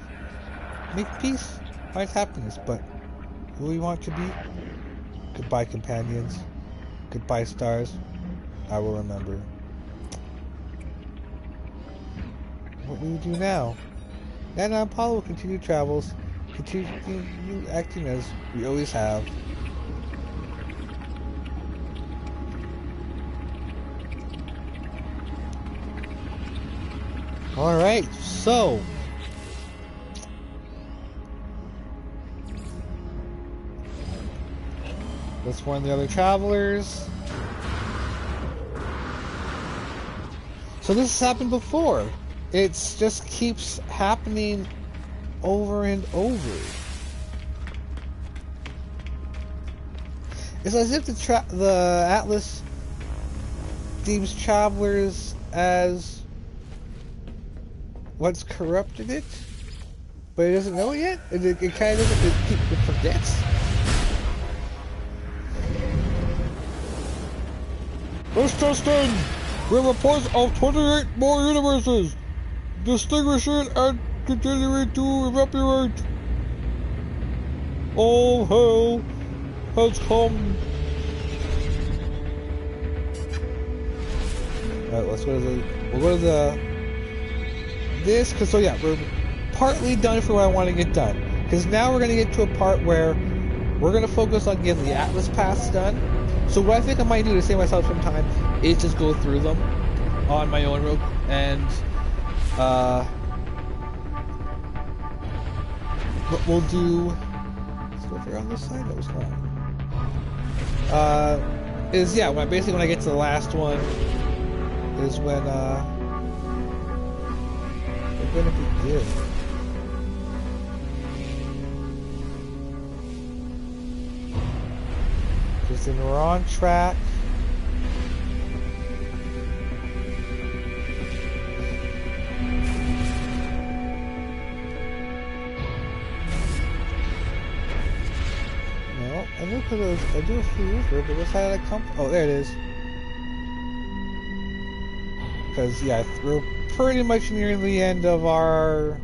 Make peace. Find happiness, but who we want to be? Goodbye, companions. Goodbye, stars. I will remember. What do we do now? And Apollo will continue travels, continue acting as we always have. Alright, so let's warn the other travelers. So this has happened before. It just keeps happening over and over. It's as if the Atlas deems travelers as what's corrupted it, but it doesn't know it yet. It kind of doesn't. It forgets. Let's test in. We have reports of 28 more universes, distinguishing and continuing to evaporate. All hell has come. Alright, let's go to the. We'll go to this, because so yeah, we're partly done for what I want to get done. Because now we're going to get to a part where we're going to focus on getting the Atlas Paths done. So what I think I might do to save myself some time is just go through them on my own rope, and what we'll do. Let's go over on this side. That was fine. Is yeah, when I get to the last one is when we're gonna begin. Because then we're on track. No, I knew because I do a few over, but what side did I come from? Oh, there it is. Because, yeah, we're pretty much nearing the end of our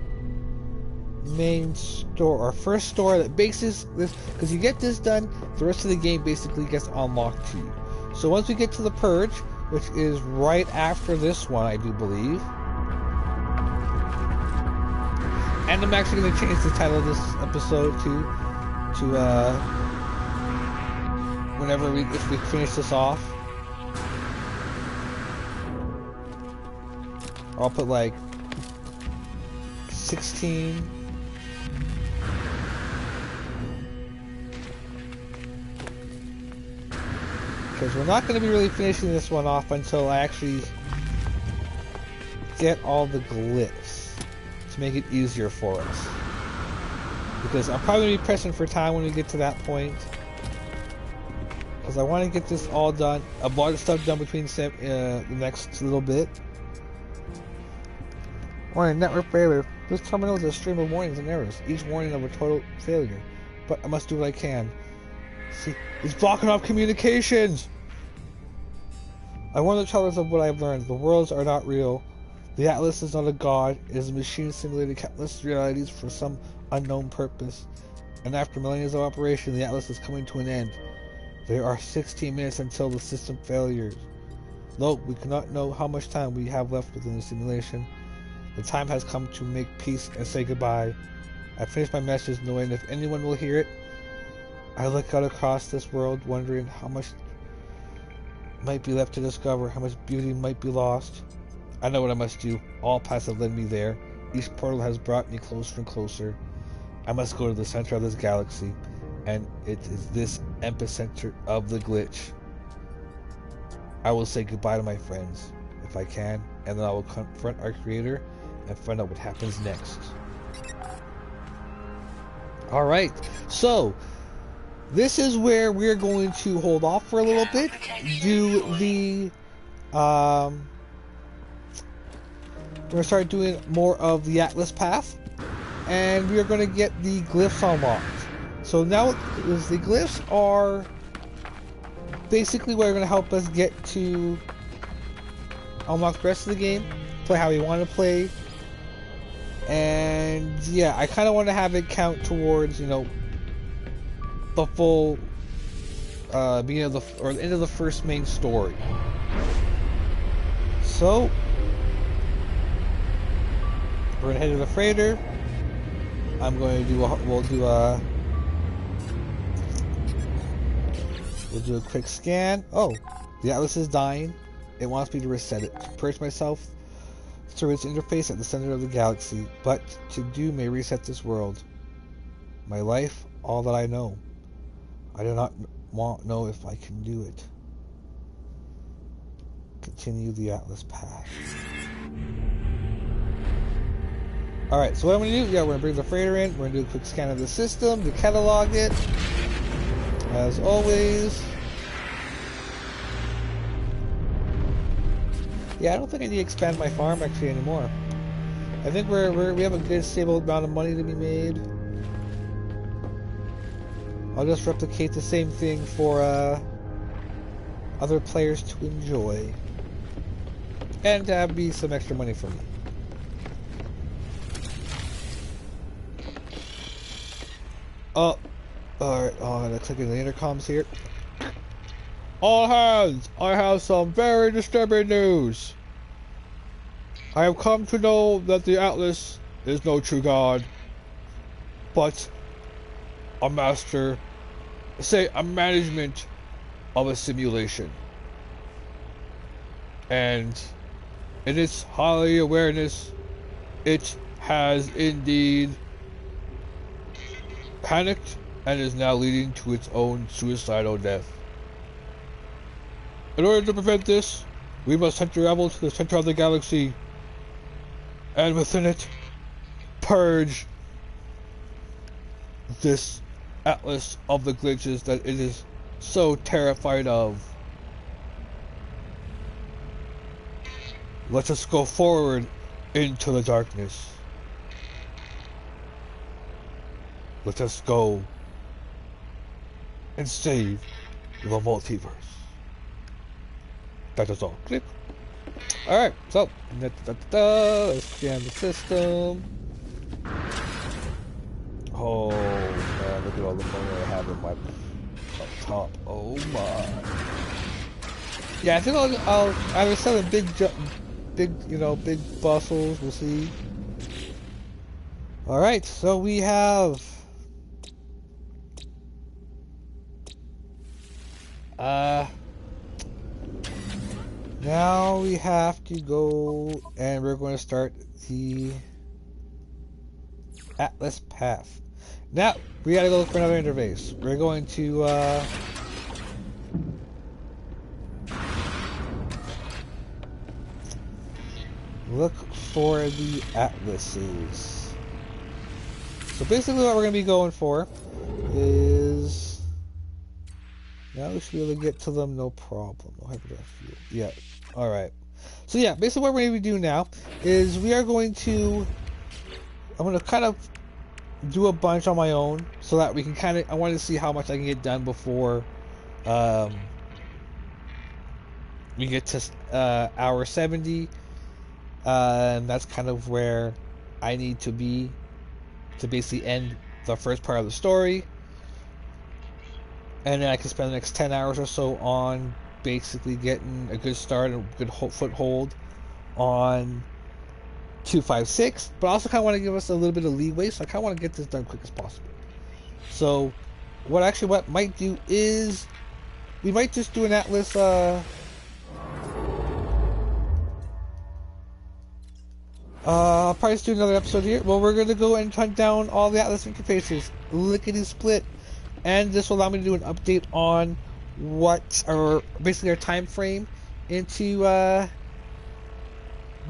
main store, our first store that bases this, because you get this done, the rest of the game basically gets unlocked to you. So once we get to the Purge, which is right after this one, I do believe, and I'm actually going to change the title of this episode to whenever if we finish this off, I'll put like 16. Because we're not going to be really finishing this one off until I actually get all the glyphs to make it easier for us. Because I'm probably going to be pressing for time when we get to that point. Because I want to get this all done, a lot of stuff done between the next little bit. Warning, network failure. This terminal is a stream of warnings and errors, each warning of a total failure. But I must do what I can. See, it's blocking off communications! I warn the travelers of what I have learned. The worlds are not real. The Atlas is not a god. It is a machine simulating countless realities for some unknown purpose. And after millions of operation, the Atlas is coming to an end. There are 16 minutes until the system failures. Though we cannot know how much time we have left within the simulation, the time has come to make peace and say goodbye. I finish my message knowing if anyone will hear it. I look out across this world wondering how much might be left to discover, how much beauty might be lost. I know what I must do. All paths have led me there. Each portal has brought me closer and closer. I must go to the center of this galaxy, and it is this epicenter of the glitch. I will say goodbye to my friends, if I can, and then I will confront our creator and find out what happens next. Alright, so this is where we're going to hold off for a little bit, do the we're going to start doing more of the Atlas Path, and we are going to get the glyphs unlocked. So now the glyphs are basically what are going to help us get to unlock the rest of the game, play how we want to play, and yeah, I kind of want to have it count towards, you know, the full beginning of the end of the first main story. So we're gonna head to the freighter. I'm going to do we'll do a quick scan. Oh, the Atlas is dying. It wants me to reset it. To purge myself through its interface at the center of the galaxy, but to do may reset this world. My life, all that I know. I do not know if I can do it. Continue the Atlas path. Alright, so what I'm going to do, we're going to bring the freighter in, we're going to do a quick scan of the system to catalog it, as always. Yeah, I don't think I need to expand my farm actually anymore. I think we have a good stable amount of money to be made. I'll just replicate the same thing for other players to enjoy. And to be some extra money for me. Oh, alright, I'm gonna click in the intercoms here. All hands, I have some very disturbing news. I have come to know that the Atlas is no true god, but a master, say a management of a simulation. And in its high awareness, it has indeed panicked and is now leading to its own suicidal death. In order to prevent this, we must travel to the center of the galaxy, and within it, purge this Atlas of the glitches that it is so terrified of. Let us go forward into the darkness. Let us go and save the multiverse. That is all. Click. Alright, so let's scan the system. Oh man, look at all the money I have in my up top. Oh my. Yeah, I think I'll either sell a big bustles. We'll see. All right, so we have now we have to go and we're going to start the Atlas path. Now we gotta go look for another interface. We're going to look for the Atlases. So basically what we're going to be going for is, now we should be able to get to them no problem. Yeah, alright. So yeah, basically what we're going to be doing now is we are going to, I'm going to kind of do a bunch on my own so that we can kind of, I want to see how much I can get done before we get to hour 70. And that's kind of where I need to be to basically end the first part of the story, and then I can spend the next 10 hours or so on basically getting a good start and a good foothold on 256, but I also kind of want to give us a little bit of leeway, so I kind of want to get this done quick as possible. So what I might do is we might just do an Atlas I'll probably just do another episode here. Well, we're going to go and hunt down all the Atlas interfaces, lickety split, and this will allow me to do an update on basically our time frame into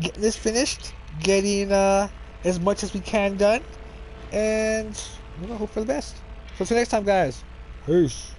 getting this finished, getting as much as we can done, and hope for the best. So until next time, guys, peace.